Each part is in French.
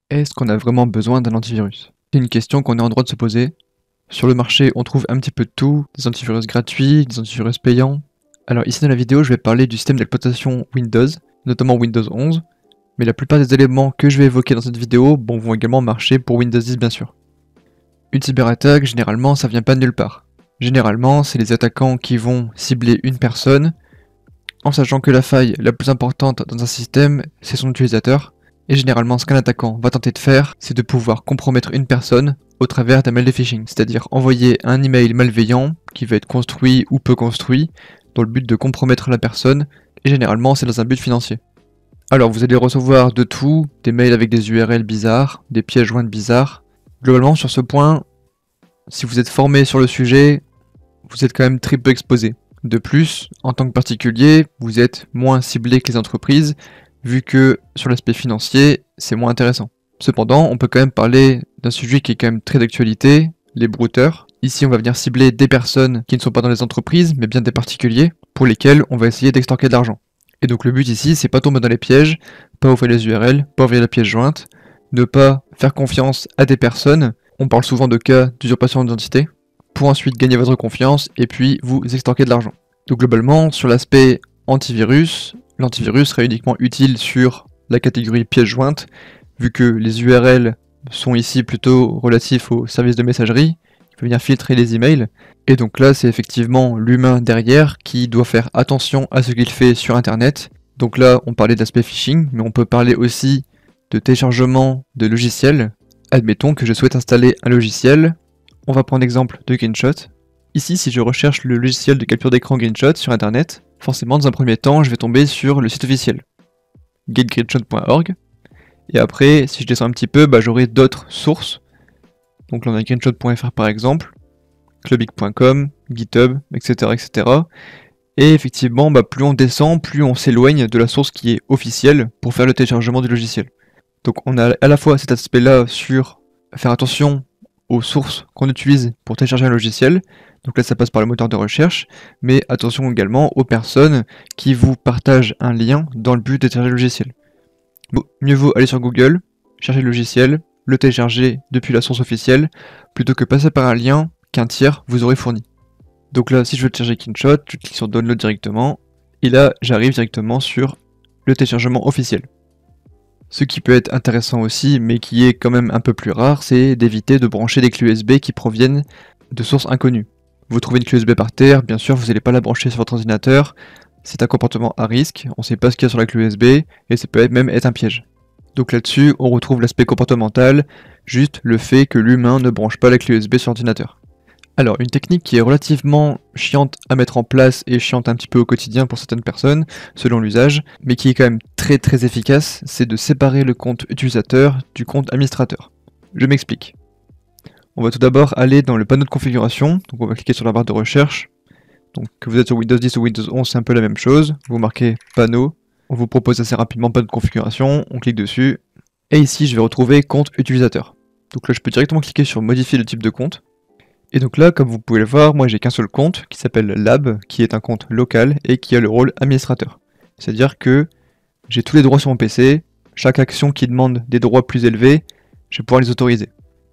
Est-ce qu'on a vraiment besoin d'un antivirus? C'est une question qu'on est en droit de se poser. Sur le marché, on trouve un petit peu de tout, des antivirus gratuits, des antivirus payants. Alors ici dans la vidéo, je vais parler du système d'exploitation Windows, notamment Windows 11, mais la plupart des éléments que je vais évoquer dans cette vidéo vont également marcher pour Windows 10 bien sûr. Une cyberattaque, généralement, ça vient pas de nulle part. Généralement, c'est les attaquants qui vont cibler une personne, en sachant que la faille la plus importante dans un système, c'est son utilisateur. Et généralement, ce qu'un attaquant va tenter de faire, c'est de pouvoir compromettre une personne au travers d'un mail de phishing, c'est-à-dire envoyer un email malveillant qui va être construit ou peu construit dans le but de compromettre la personne, et généralement c'est dans un but financier. Alors vous allez recevoir de tout, des mails avec des URL bizarres, des pièces jointes bizarres. Globalement sur ce point, si vous êtes formé sur le sujet, vous êtes quand même très peu exposé. De plus, en tant que particulier, vous êtes moins ciblé que les entreprises, vu que sur l'aspect financier, c'est moins intéressant. Cependant, on peut quand même parler d'un sujet qui est quand même très d'actualité, les brouteurs. Ici, on va venir cibler des personnes qui ne sont pas dans les entreprises, mais bien des particuliers, pour lesquels on va essayer d'extorquer de l'argent. Et donc le but ici, c'est pas tomber dans les pièges, pas ouvrir les URL, pas ouvrir la pièce jointe, ne pas faire confiance à des personnes. On parle souvent de cas d'usurpation d'identité, pour ensuite gagner votre confiance et puis vous extorquer de l'argent. Donc globalement, sur l'aspect antivirus, l'antivirus serait uniquement utile sur la catégorie pièce jointe, vu que les URL sont ici plutôt relatifs aux services de messagerie, qui peut venir filtrer les emails, et donc là c'est effectivement l'humain derrière qui doit faire attention à ce qu'il fait sur internet. Donc là on parlait d'aspect phishing, mais on peut parler aussi de téléchargement de logiciels. Admettons que je souhaite installer un logiciel, on va prendre l'exemple de Greenshot. Ici, si je recherche le logiciel de capture d'écran Greenshot sur internet, forcément dans un premier temps, je vais tomber sur le site officiel, getgreenshot.org. Et après, si je descends un petit peu, j'aurai d'autres sources. Donc là, on a greenshot.fr par exemple, clubic.com, GitHub, etc., etc. Et effectivement, plus on descend, plus on s'éloigne de la source qui est officielle pour faire le téléchargement du logiciel. Donc on a à la fois cet aspect-là sur faire attention aux sources qu'on utilise pour télécharger un logiciel, donc là ça passe par le moteur de recherche, mais attention également aux personnes qui vous partagent un lien dans le but de télécharger le logiciel. Bon, mieux vaut aller sur Google, chercher le logiciel, le télécharger depuis la source officielle, plutôt que passer par un lien qu'un tiers vous aurait fourni. Donc là, si je veux télécharger Greenshot, je clique sur Download directement, et là j'arrive directement sur le téléchargement officiel. Ce qui peut être intéressant aussi, mais qui est quand même un peu plus rare, c'est d'éviter de brancher des clés USB qui proviennent de sources inconnues. Vous trouvez une clé USB par terre, bien sûr, vous n'allez pas la brancher sur votre ordinateur, c'est un comportement à risque, on ne sait pas ce qu'il y a sur la clé USB, et ça peut même être un piège. Donc là-dessus, on retrouve l'aspect comportemental, juste le fait que l'humain ne branche pas la clé USB sur l'ordinateur. Alors, une technique qui est relativement chiante à mettre en place et chiante un petit peu au quotidien pour certaines personnes, selon l'usage, mais qui est quand même très efficace, c'est de séparer le compte utilisateur du compte administrateur. Je m'explique. On va tout d'abord aller dans le panneau de configuration, donc on va cliquer sur la barre de recherche. Donc que vous êtes sur Windows 10 ou Windows 11, c'est un peu la même chose. Vous marquez panneau, on vous propose assez rapidement panneau de configuration, on clique dessus, et ici je vais retrouver compte utilisateur. Donc là je peux directement cliquer sur modifier le type de compte. Et donc là, comme vous pouvez le voir, moi j'ai qu'un seul compte qui s'appelle Lab, qui est un compte local et qui a le rôle administrateur. C'est-à-dire que j'ai tous les droits sur mon PC, chaque action qui demande des droits plus élevés, je vais pouvoir les autoriser.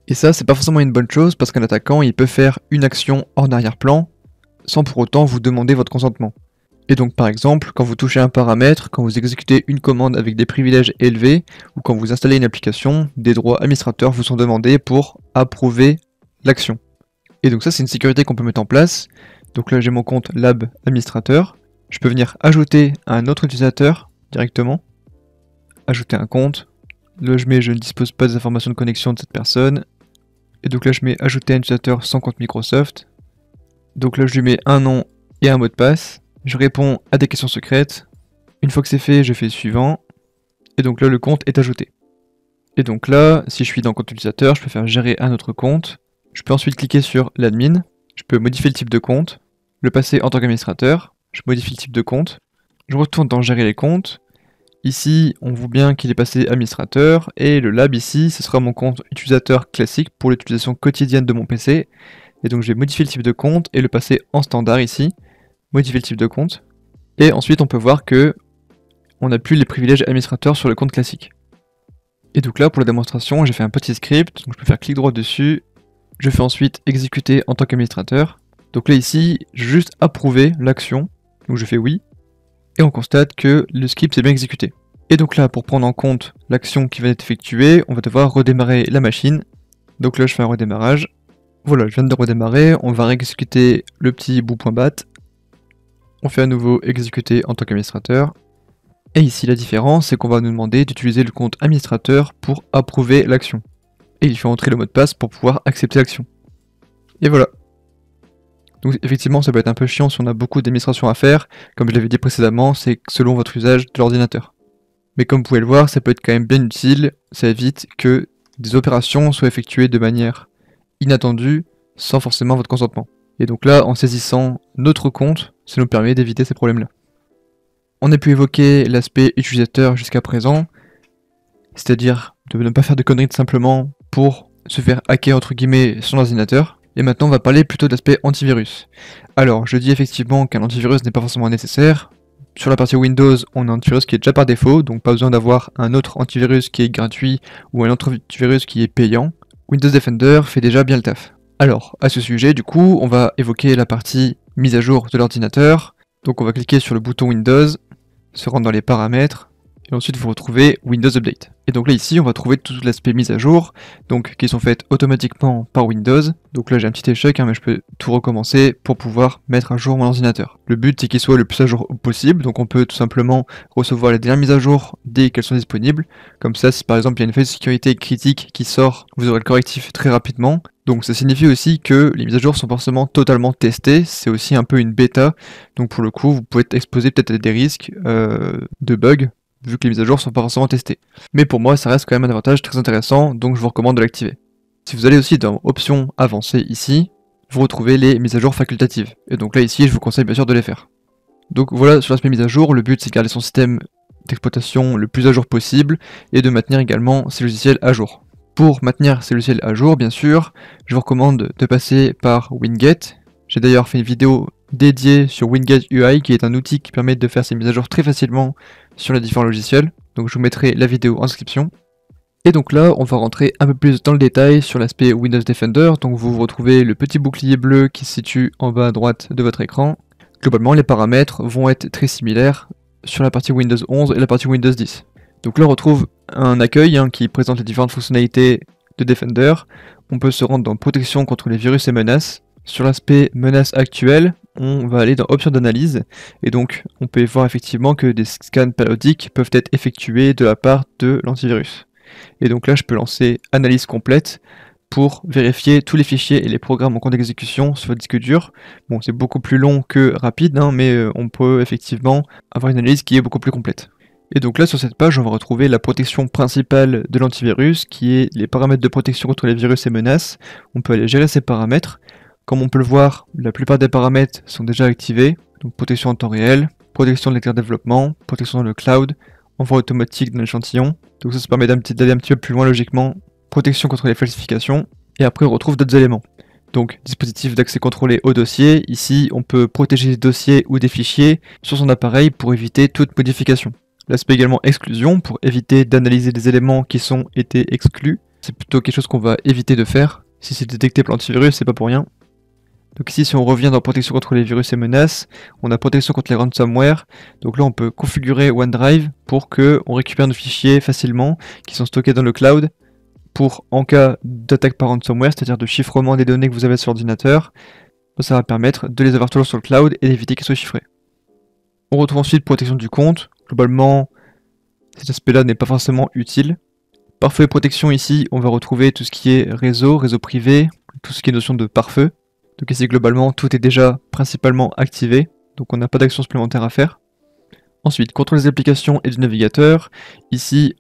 Et ça, c'est pas forcément une bonne chose parce qu'un attaquant, il peut faire une action en arrière-plan sans pour autant vous demander votre consentement. Et donc par exemple, quand vous touchez un paramètre, quand vous exécutez une commande avec des privilèges élevés, ou quand vous installez une application, des droits administrateurs vous sont demandés pour approuver l'action. Et donc ça c'est une sécurité qu'on peut mettre en place. Donc là j'ai mon compte Lab administrateur. Je peux venir ajouter un autre utilisateur directement. Ajouter un compte. Là je mets je ne dispose pas des informations de connexion de cette personne. Et donc là je mets ajouter un utilisateur sans compte Microsoft. Donc là je lui mets un nom et un mot de passe. Je réponds à des questions secrètes. Une fois que c'est fait, je fais le suivant. Et donc là le compte est ajouté. Et donc là, si je suis dans compte utilisateur, je peux faire gérer un autre compte. Je peux ensuite cliquer sur l'admin, je peux modifier le type de compte, le passer en tant qu'administrateur, je modifie le type de compte, je retourne dans gérer les comptes, ici on voit bien qu'il est passé administrateur, et le lab ici ce sera mon compte utilisateur classique pour l'utilisation quotidienne de mon PC, et donc je vais modifier le type de compte et le passer en standard ici, modifier le type de compte, et ensuite on peut voir que on n'a plus les privilèges administrateurs sur le compte classique. Et donc là, pour la démonstration, j'ai fait un petit script, donc je peux faire clic droit dessus. Je fais ensuite exécuter en tant qu'administrateur. Donc là ici, j'ai juste approuvé l'action, donc je fais oui, et on constate que le script est bien exécuté. Et donc là, pour prendre en compte l'action qui va être effectuée, on va devoir redémarrer la machine. Donc là, je fais un redémarrage. Voilà, je viens de redémarrer, on va réexécuter le petit bout.bat. On fait à nouveau exécuter en tant qu'administrateur. Et ici, la différence, c'est qu'on va nous demander d'utiliser le compte administrateur pour approuver l'action. Et il faut entrer le mot de passe pour pouvoir accepter l'action. Et voilà. Donc effectivement, ça peut être un peu chiant si on a beaucoup d'administration à faire. Comme je l'avais dit précédemment, c'est selon votre usage de l'ordinateur. Mais comme vous pouvez le voir, ça peut être quand même bien utile. Ça évite que des opérations soient effectuées de manière inattendue, sans forcément votre consentement. Et donc là, en saisissant notre compte, ça nous permet d'éviter ces problèmes-là. On a pu évoquer l'aspect utilisateur jusqu'à présent, c'est-à-dire de ne pas faire de conneries tout simplement pour se faire hacker entre guillemets son ordinateur. Et maintenant on va parler plutôt de l'aspect antivirus. Alors je dis effectivement qu'un antivirus n'est pas forcément nécessaire. Sur la partie Windows, on a un antivirus qui est déjà par défaut, donc pas besoin d'avoir un autre antivirus qui est gratuit ou un autre antivirus qui est payant. Windows Defender fait déjà bien le taf. Alors, à ce sujet, du coup, on va évoquer la partie mise à jour de l'ordinateur. Donc on va cliquer sur le bouton Windows, se rendre dans les paramètres, et ensuite vous retrouvez Windows Update. Et donc là ici on va trouver tout l'aspect mise à jour, donc qui sont faites automatiquement par Windows. Donc là j'ai un petit échec, mais je peux tout recommencer pour pouvoir mettre à jour mon ordinateur. Le but c'est qu'il soit le plus à jour possible, donc on peut tout simplement recevoir les dernières mises à jour dès qu'elles sont disponibles. Comme ça, si par exemple il y a une faille de sécurité critique qui sort, vous aurez le correctif très rapidement. Donc ça signifie aussi que les mises à jour sont forcément totalement testées, c'est aussi un peu une bêta, donc pour le coup vous pouvez être exposé peut-être à des risques de bugs, vu que les mises à jour sont pas forcément testées. Mais pour moi ça reste quand même un avantage très intéressant, donc je vous recommande de l'activer. Si vous allez aussi dans Options avancées ici, vous retrouvez les mises à jour facultatives, et donc là ici je vous conseille bien sûr de les faire. Donc voilà, sur l'aspect mise à jour, le but c'est de garder son système d'exploitation le plus à jour possible, et de maintenir également ses logiciels à jour. Pour maintenir ces logiciels à jour, bien sûr, je vous recommande de passer par Winget. J'ai d'ailleurs fait une vidéo dédiée sur Winget UI, qui est un outil qui permet de faire ces mises à jour très facilement sur les différents logiciels. Donc je vous mettrai la vidéo en description. Et donc là, on va rentrer un peu plus dans le détail sur l'aspect Windows Defender. Donc vous retrouvez le petit bouclier bleu qui se situe en bas à droite de votre écran. Globalement, les paramètres vont être très similaires sur la partie Windows 11 et la partie Windows 10. Donc là on retrouve un accueil qui présente les différentes fonctionnalités de Defender. On peut se rendre dans protection contre les virus et menaces. Sur l'aspect menaces actuelles, on va aller dans options d'analyse, et donc on peut voir effectivement que des scans périodiques peuvent être effectués de la part de l'antivirus. Et donc là je peux lancer analyse complète pour vérifier tous les fichiers et les programmes en cours d'exécution sur votre disque dur. Bon, c'est beaucoup plus long que rapide, mais on peut effectivement avoir une analyse qui est beaucoup plus complète. Et donc là sur cette page on va retrouver la protection principale de l'antivirus qui est les paramètres de protection contre les virus et menaces. On peut aller gérer ces paramètres. Comme on peut le voir, la plupart des paramètres sont déjà activés. Donc protection en temps réel, protection de lecteur développement, protection dans le cloud, envoi automatique dans l'échantillon. Donc ça permet d'aller un petit peu plus loin logiquement. Protection contre les falsifications. Et après on retrouve d'autres éléments. Donc dispositif d'accès contrôlé au dossier. Ici on peut protéger des dossiers ou des fichiers sur son appareil pour éviter toute modification. L'aspect également exclusion, pour éviter d'analyser des éléments qui sont été exclus. C'est plutôt quelque chose qu'on va éviter de faire. Si c'est détecté par l'antivirus, c'est pas pour rien. Donc ici, si on revient dans protection contre les virus et menaces, on a protection contre les ransomware. Donc là, on peut configurer OneDrive pour qu'on récupère nos fichiers facilement, qui sont stockés dans le cloud, pour en cas d'attaque par ransomware, c'est-à-dire de chiffrement des données que vous avez sur l'ordinateur, ça va permettre de les avoir toujours sur le cloud et d'éviter qu'ils soient chiffrés. On retrouve ensuite protection du compte. Globalement, cet aspect-là n'est pas forcément utile. Pare-feu et protection, ici, on va retrouver tout ce qui est réseau privé, tout ce qui est notion de pare-feu. Donc ici, globalement, tout est déjà principalement activé, donc on n'a pas d'action supplémentaire à faire. Ensuite, contrôle des applications et du navigateur. Ici,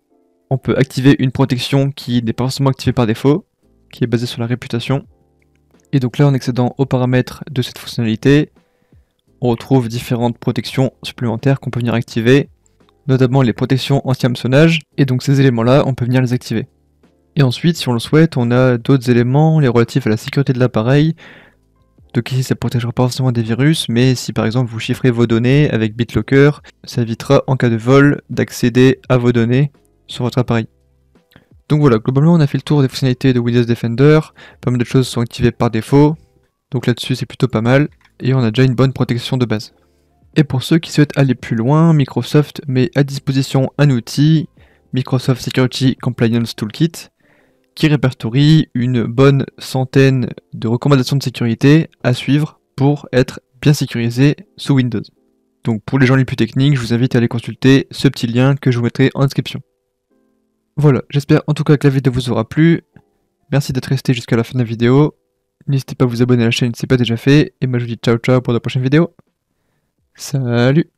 on peut activer une protection qui n'est pas forcément activée par défaut, qui est basée sur la réputation. Et donc là, en accédant aux paramètres de cette fonctionnalité, on retrouve différentes protections supplémentaires qu'on peut venir activer, notamment les protections anti-hameçonnage, et donc ces éléments-là, on peut venir les activer. Et ensuite, si on le souhaite, on a d'autres éléments, les relatifs à la sécurité de l'appareil. Donc ici, ça ne protégera pas forcément des virus, mais si par exemple vous chiffrez vos données avec BitLocker, ça évitera en cas de vol d'accéder à vos données sur votre appareil. Donc voilà, globalement on a fait le tour des fonctionnalités de Windows Defender, pas mal de choses sont activées par défaut, donc là-dessus c'est plutôt pas mal, et on a déjà une bonne protection de base. Et pour ceux qui souhaitent aller plus loin, Microsoft met à disposition un outil, Microsoft Security Compliance Toolkit, qui répertorie une bonne centaine de recommandations de sécurité à suivre pour être bien sécurisé sous Windows. Donc pour les gens les plus techniques, je vous invite à aller consulter ce petit lien que je vous mettrai en description. Voilà, j'espère en tout cas que la vidéo vous aura plu. Merci d'être resté jusqu'à la fin de la vidéo. N'hésitez pas à vous abonner à la chaîne si ce n'est pas déjà fait. Et moi je vous dis ciao ciao pour de prochaines vidéos. Salut!